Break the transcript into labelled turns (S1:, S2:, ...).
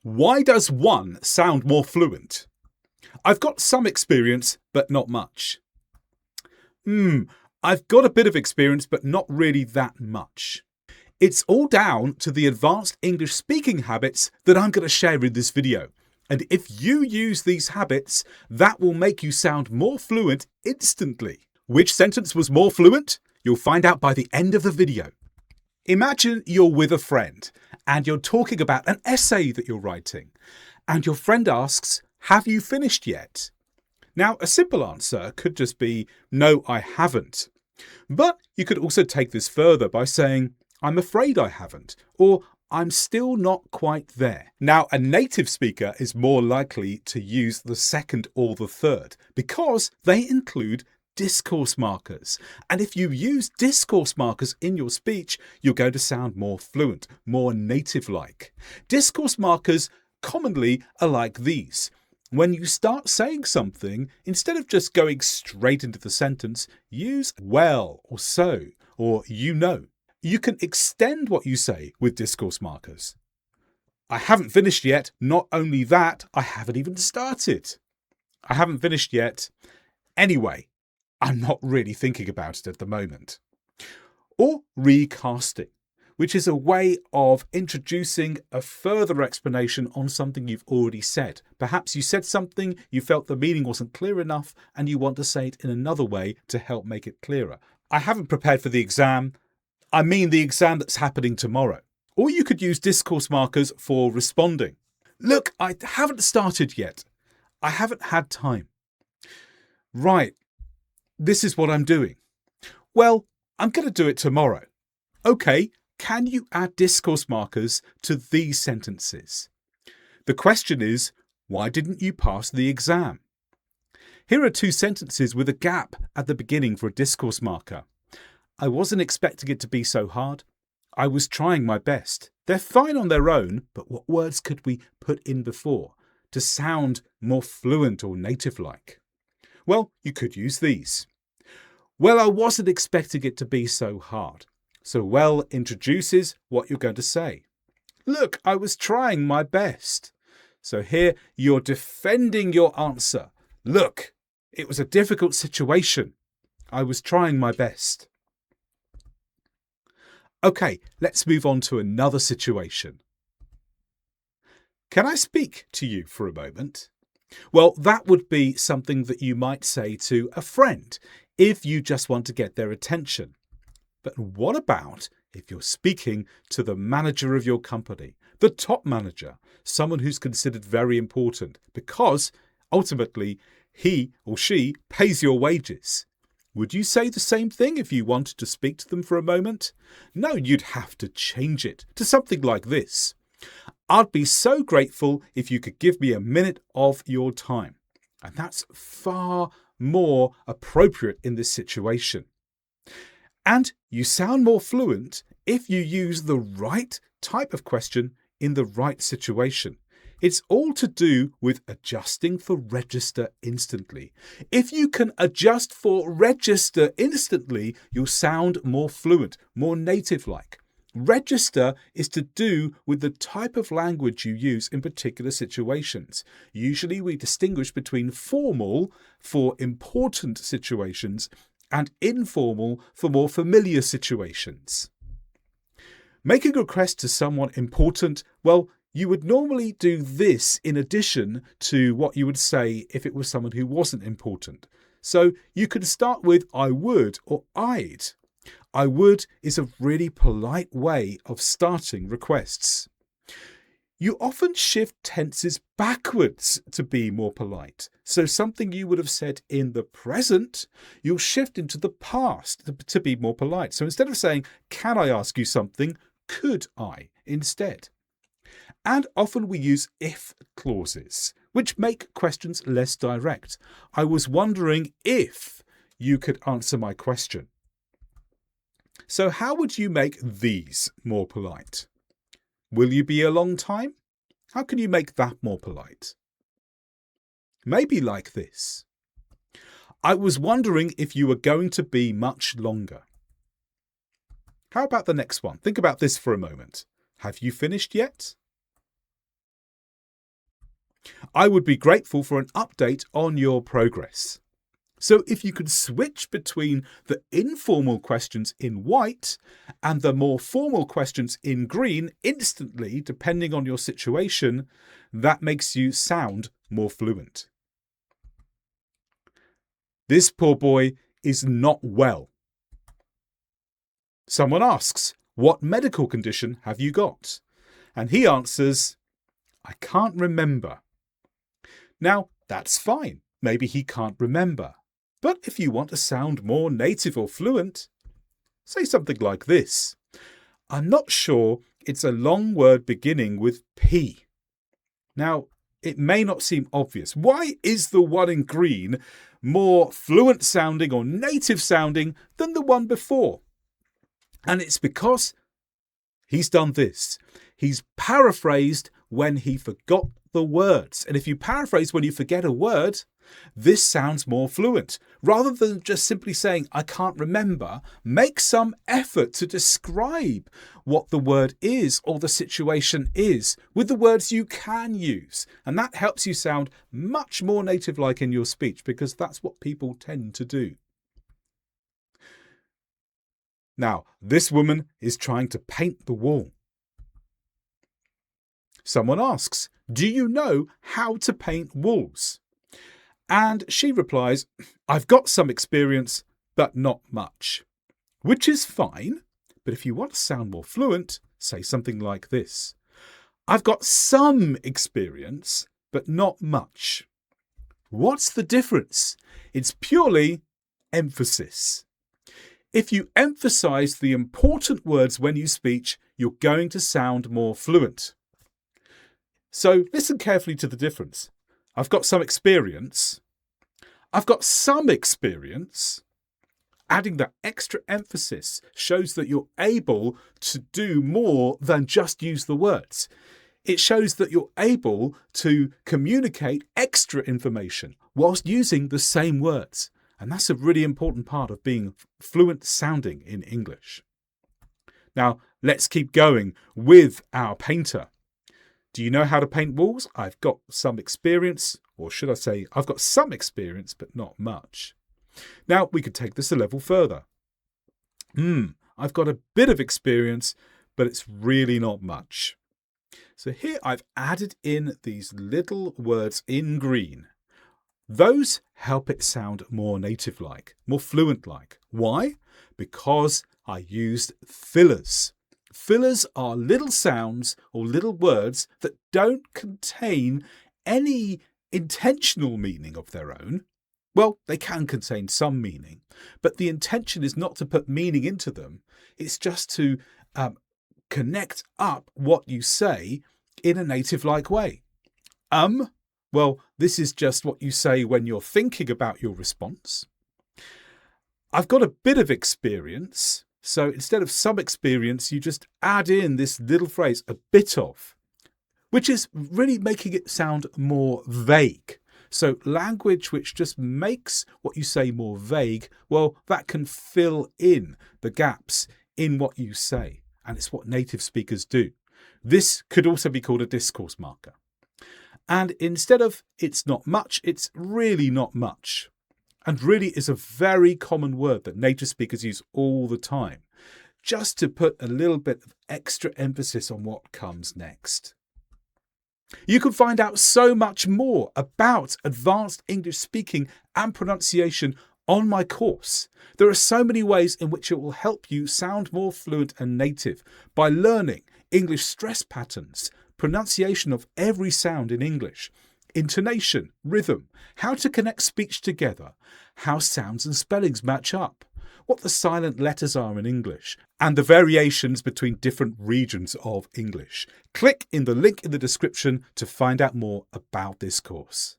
S1: Why does one sound more fluent? I've got some experience, but not much. I've got a bit of experience, but not really that much. It's all down to the advanced English speaking habits that I'm going to share in this video. And if you use these habits, that will make you sound more fluent instantly. Which sentence was more fluent? You'll find out by the end of the video. Imagine you're with a friend and you're talking about an essay that you're writing, and your friend asks, "Have you finished yet?" Now, a simple answer could just be, "No, I haven't." But you could also take this further by saying, "I'm afraid I haven't," or "I'm still not quite there." Now, a native speaker is more likely to use the second or the third because they include discourse markers. And if you use discourse markers in your speech, you're going to sound more fluent, more native-like. Discourse markers commonly are like these. When you start saying something, instead of just going straight into the sentence, use well or so or you know. You can extend what you say with discourse markers. I haven't finished yet. Not only that, I haven't even started. I haven't finished yet. Anyway, I'm not really thinking about it at the moment. Or recasting, which is a way of introducing a further explanation on something you've already said. Perhaps you said something, you felt the meaning wasn't clear enough, and you want to say it in another way to help make it clearer. I haven't prepared for the exam. I mean the exam that's happening tomorrow. Or you could use discourse markers for responding. Look, I haven't started yet. I haven't had time. Right. This is what I'm doing. Well, I'm going to do it tomorrow. Okay, can you add discourse markers to these sentences? The question is, why didn't you pass the exam? Here are two sentences with a gap at the beginning for a discourse marker. I wasn't expecting it to be so hard. I was trying my best. They're fine on their own, but what words could we put in before to sound more fluent or native-like? Well, you could use these. Well, I wasn't expecting it to be so hard. So well introduces what you're going to say. Look, I was trying my best. So here you're defending your answer. Look, it was a difficult situation. I was trying my best. Okay, let's move on to another situation. Can I speak to you for a moment? Well, that would be something that you might say to a friend if you just want to get their attention. But what about if you're speaking to the manager of your company, the top manager, someone who's considered very important because ultimately he or she pays your wages? Would you say the same thing if you wanted to speak to them for a moment? No, you'd have to change it to something like this. I'd be so grateful if you could give me a minute of your time. And that's far more appropriate in this situation. And you sound more fluent if you use the right type of question in the right situation. It's all to do with adjusting for register instantly. If you can adjust for register instantly, you'll sound more fluent, more native-like. Register is to do with the type of language you use in particular situations. Usually we distinguish between formal for important situations and informal for more familiar situations. Making a request to someone important, well, you would normally do this in addition to what you would say if it was someone who wasn't important. So you could start with I would or I'd. I would is a really polite way of starting requests. You often shift tenses backwards to be more polite. So something you would have said in the present, you'll shift into the past to be more polite. So instead of saying, "Can I ask you something?" "Could I?" instead. And often we use if clauses, which make questions less direct. I was wondering if you could answer my question. So how would you make these more polite? Will you be a long time? How can you make that more polite? Maybe like this. I was wondering if you were going to be much longer. How about the next one? Think about this for a moment. Have you finished yet? I would be grateful for an update on your progress. So if you could switch between the informal questions in white and the more formal questions in green instantly, depending on your situation, that makes you sound more fluent. This poor boy is not well. Someone asks, "What medical condition have you got?" And he answers, "I can't remember." Now, that's fine. Maybe he can't remember. But if you want to sound more native or fluent, say something like this. "I'm not sure, it's a long word beginning with P." Now, it may not seem obvious. Why is the one in green more fluent sounding or native sounding than the one before? And it's because he's done this. He's paraphrased when he forgot the words. And if you paraphrase when you forget a word, this sounds more fluent. Rather than just simply saying, "I can't remember," make some effort to describe what the word is or the situation is with the words you can use. And that helps you sound much more native-like in your speech, because that's what people tend to do. Now, this woman is trying to paint the wall. Someone asks, "Do you know how to paint walls?" And she replies, "I've got some experience, but not much." Which is fine, but if you want to sound more fluent, say something like this. "I've got some experience, but not much." What's the difference? It's purely emphasis. If you emphasize the important words when you speak, you're going to sound more fluent. So listen carefully to the difference. I've got some experience. I've got some experience. Adding that extra emphasis shows that you're able to do more than just use the words. It shows that you're able to communicate extra information whilst using the same words. And that's a really important part of being fluent sounding in English. Now, let's keep going with our painter. Do you know how to paint walls? I've got some experience, or should I say, I've got some experience, but not much. Now, we could take this a level further. I've got a bit of experience, but it's really not much. So here I've added in these little words in green. Those help it sound more native-like, more fluent-like. Why? Because I used fillers. Fillers are little sounds or little words that don't contain any intentional meaning of their own. Well, they can contain some meaning, but the intention is not to put meaning into them. It's just to connect up what you say in a native-like way. Well, this is just what you say when you're thinking about your response. I've got a bit of experience. So instead of some experience, you just add in this little phrase, a bit of, which is really making it sound more vague. So language which just makes what you say more vague, well, that can fill in the gaps in what you say. And it's what native speakers do. This could also be called a discourse marker. And instead of "it's not much," it's "really not much." And "really" is a very common word that native speakers use all the time, just to put a little bit of extra emphasis on what comes next. You can find out so much more about advanced English speaking and pronunciation on my course. There are so many ways in which it will help you sound more fluent and native by learning English stress patterns, pronunciation of every sound in English, intonation, rhythm, how to connect speech together, how sounds and spellings match up, what the silent letters are in English, and the variations between different regions of English. Click in the link in the description to find out more about this course.